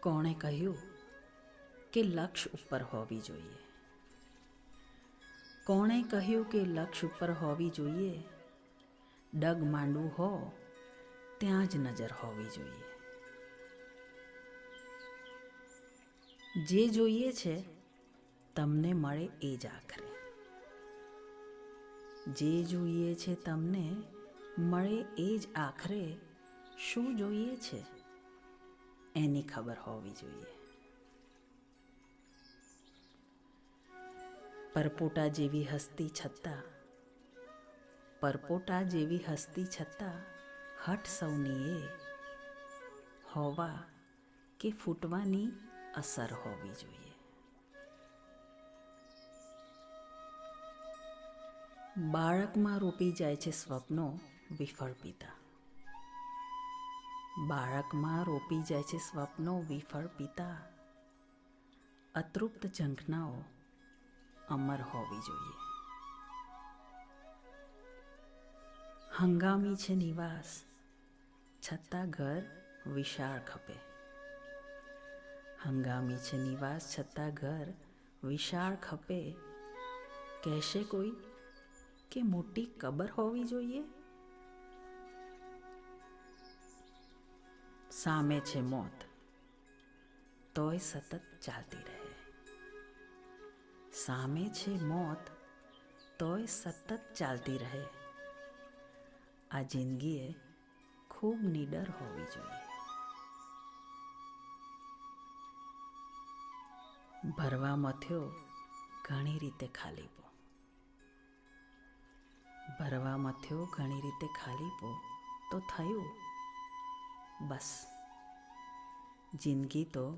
કોણે કહ્યું કે લક્ષ્ય ઉપર હોવી જોઈએ? કોણે કહ્યું કે લક્ષ્ય ઉપર હોવી જોઈએ? ડગ માંડવું હો ત્યાં જ નજર હોવી જોઈએ. જે જોઈએ છે તમને મળે એ જ આખરે. જે જોઈએ છે તમને મળે એ જ આખરે. શું જોઈએ છે એની ખબર હોવી જોઈએ. પરપોટા જેવી હસ્તી છતાં, પરપોટા જેવી હસ્તી છતાં હઠ સૌની એ હોવા કે ફૂટવાની અસર હોવી જોઈએ. બાળકમાં રોપી જાય છે સ્વપ્નો વિફળ પિતા. બાળકમાં રોપી જાય છે સ્વપ્નો વિફળ પિતા. અતૃપ્ત ઝંખનાઓ અમર હોવી જોઈએ. હંગામી છે નિવાસ છતાં ઘર વિશાળ ખપે. હંગામી છે નિવાસ છતાં ઘર વિશાળ ખપે. કહેશે કોઈ કે મોટી કબર હોવી જોઈએ. સામે છે મોત તોય સતત ચાલતી રહે. સામે છે મોત તોય સતત ચાલતી રહે. આ જિંદગીએ ખૂબ નીડર હોવી જોઈએ. ભરવા મથ્યો ઘણી રીતે ખાલીપો. ભરવા મથ્યો ઘણી રીતે ખાલીપો તો થયું બસ. જિંદગી તો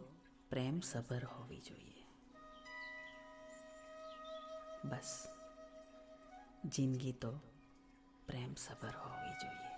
પ્રેમ સભર હોવી જોઈએ. બસ જિંદગી તો પ્રેમ સભર હોવી જોઈએ.